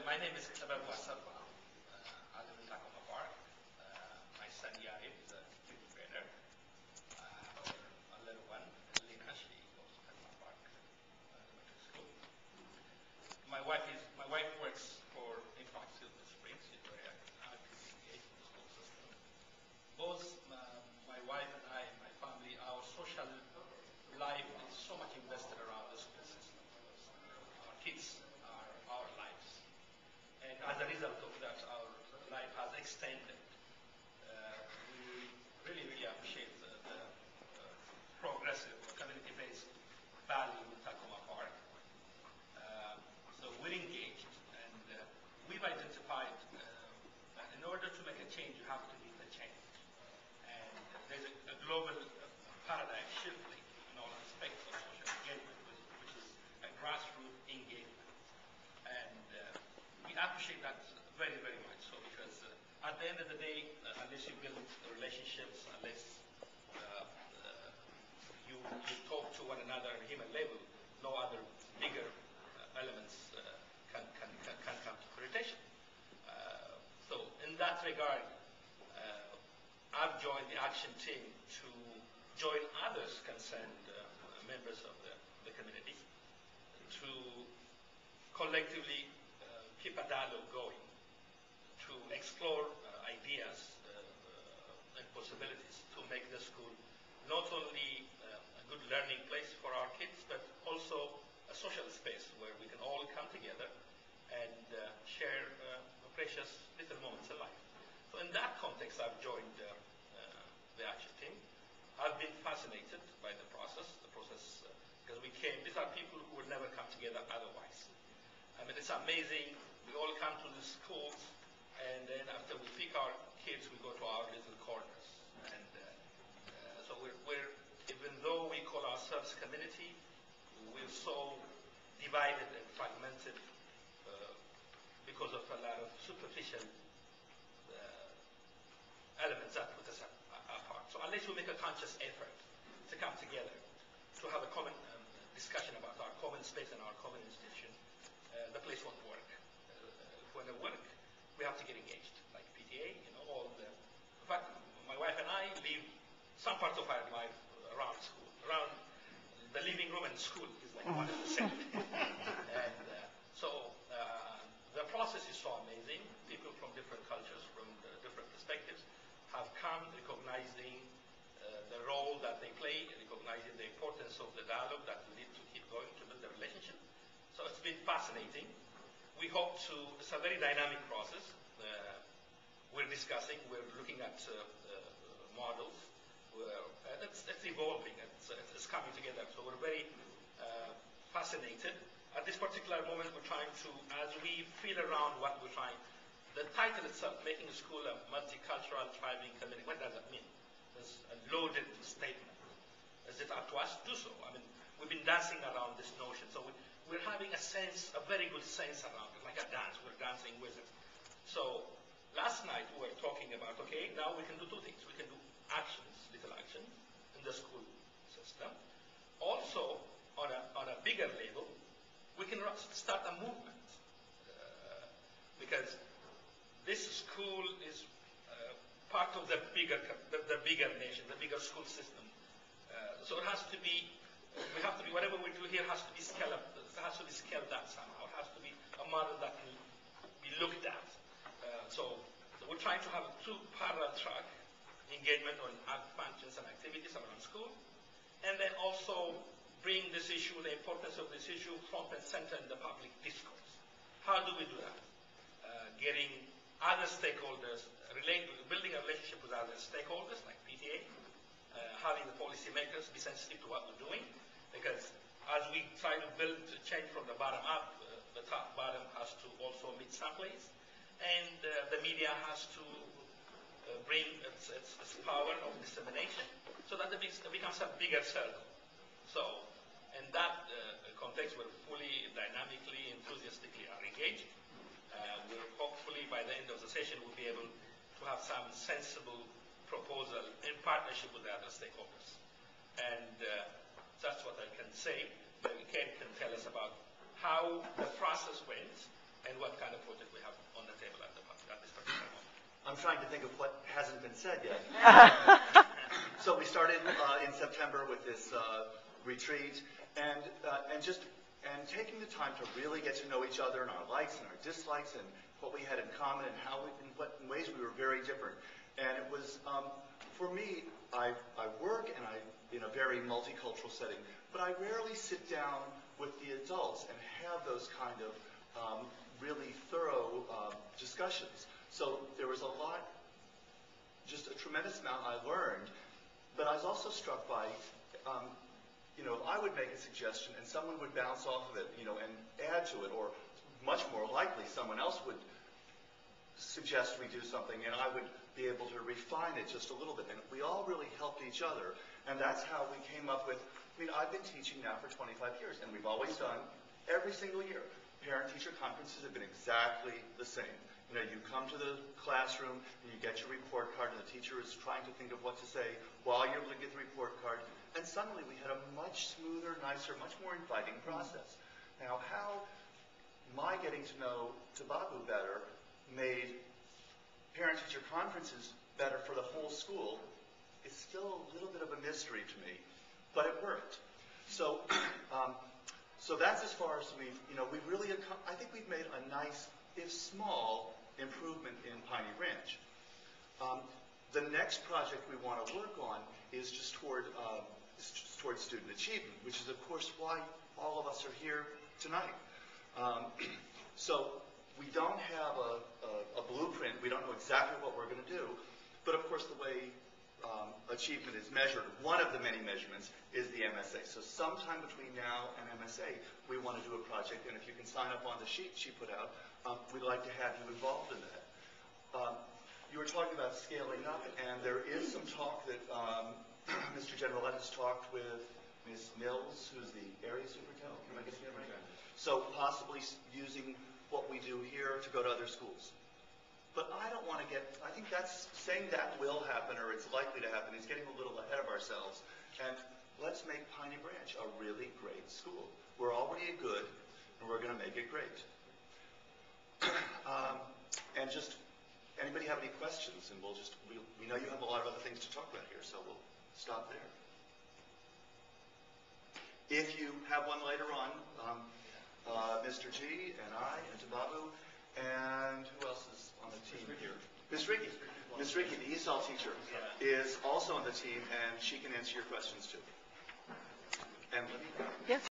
My name is Clever Wasapa. I live in Tacoma Park. My son Yair is a fifth grader. A little one, Lina, she goes to Tacoma Park elementary school. My wife works for Impact Silver Springs. She's very actively engaged in the school system. Both my wife and I and my family, our social life is so much invested around the school system. Our kids are our lives. And as a result of that, our life has extended. We really, really appreciate the progressive, community-based value in Tacoma Park. So we're engaged, and we've identified that in order to make a change, you have to be the change. And there's a global paradigm shifting in all aspects of social engagement, which is a grassroots engagement. And we appreciate that very, very much so, because at the end of the day, unless you build relationships, unless you talk to one another on a human level, no other bigger elements can come to fruition. So in that regard, I've joined the action team to join others concerned members of the community to collectively keep a dialogue going, to explore ideas and possibilities to make the school not only a good learning place for our kids, but also a social space where we can all come together and share precious little moments in life. So in that context, I've joined the action team. I've been fascinated by the process because these are people who would never come together otherwise. I mean, it's amazing. We all come to the schools, and then after we pick our kids, we go to our little corners. And so we're, even though we call ourselves community, we're so divided and fragmented because of a lot of superficial elements that put us apart. So unless we make a conscious effort to come together, to have a common discussion about our common space and our common institution, the place won't work. If we're going to work, we have to get engaged, like PTA, in fact, my wife and I live some parts of our life around school. Around the living room and school is like one and the same. And so the process is so amazing. People from different cultures, from different perspectives, have come recognizing the role that they play, recognizing the importance of the dialogue that we need to keep going to build the relationship. So it's been fascinating. We hope to, it's a very dynamic process. We're discussing, we're looking at models. It's evolving, it's coming together. So we're very fascinated. At this particular moment, we're trying to, as we feel around what we're trying, the title itself, Making School a Multicultural Thriving Community, what does that mean? It's a loaded statement. Is it up to us to do so? I mean, we've been dancing around this notion. So we're having a sense, a very good sense around it, like a dance. We're dancing with it. So last night we were talking about, okay, now we can do two things. We can do actions, little actions in the school system. Also, on a bigger level, we can start a movement. Because this school is part of the bigger nation, the bigger school system. So it has to be, whatever we do here has to be scaled up. It has to be scaled up somehow. It has to be a model that can be looked at. So we're trying to have two parallel track engagement on functions and activities around school, and then also bring this issue, the importance of this issue, front and center in the public discourse. How do we do that? Getting other stakeholders, building a relationship with other stakeholders like PTA, having the policymakers be sensitive to what we're doing, because as we try to build change from the bottom up, the top bottom has to also meet someplace, and the media has to bring its power of dissemination so that it becomes a bigger circle. So in that context, we're fully, dynamically, enthusiastically are engaged. We're hopefully by the end of the session we'll be able to have some sensible proposal in partnership with the other stakeholders. And that's what I can say. Ken can tell us about how the process went and what kind of project we have on the table at this particular moment. I'm trying to think of what hasn't been said yet. So we started in September with this retreat, and taking the time to really get to know each other and our likes and our dislikes and what we had in common and how in ways we were very different. And it was, for me, I work in a very multicultural setting, but I rarely sit down with the adults and have those kind of really thorough discussions. So there was a lot, just a tremendous amount I learned, but I was also struck by, if I would make a suggestion and someone would bounce off of it, and add to it, or much more likely someone else would suggest we do something, and I would be able to refine it just a little bit. And we all really helped each other, and that's how we came up with, I've been teaching now for 25 years, and we've always done, every single year, parent-teacher conferences have been exactly the same. You come to the classroom, and you get your report card, and the teacher is trying to think of what to say while you're able to get the report card, and suddenly we had a much smoother, nicer, much more inviting process. Now, how my getting to know Tababu better made parent-teacher conferences better for the whole school is still a little bit of a mystery to me, but it worked. So, so that's as far as we really, I think we've made a nice, if small, improvement in Piney Branch. The next project we want to work on is just toward student achievement, which is, of course, why all of us are here tonight. So we don't have a blueprint. We don't know exactly what we're going to do. But, of course, the way achievement is measured, one of the many measurements, is the MSA. So sometime between now and MSA, we want to do a project. And if you can sign up on the sheet she put out, we'd like to have you involved in that. You were talking about scaling up, and there is some talk that Mr. Generalette has talked with Ms. Mills, who's the area superintendent. Am I getting that right? So possibly using what we do here to go to other schools. But I don't want to I think that's saying that will happen or it's likely to happen is getting a little ahead of ourselves. And let's make Piney Branch a really great school. We're already good, and we're going to make it great. And just, anybody have any questions? And we know you have a lot of other things to talk about here, so we'll stop there. If you have one later on, Mr. G and I and Tababu, and who else is on the team here? Miss Ricky. Miss Ricky, the ESOL teacher, is also on the team, and she can answer your questions too. Emily? Yes.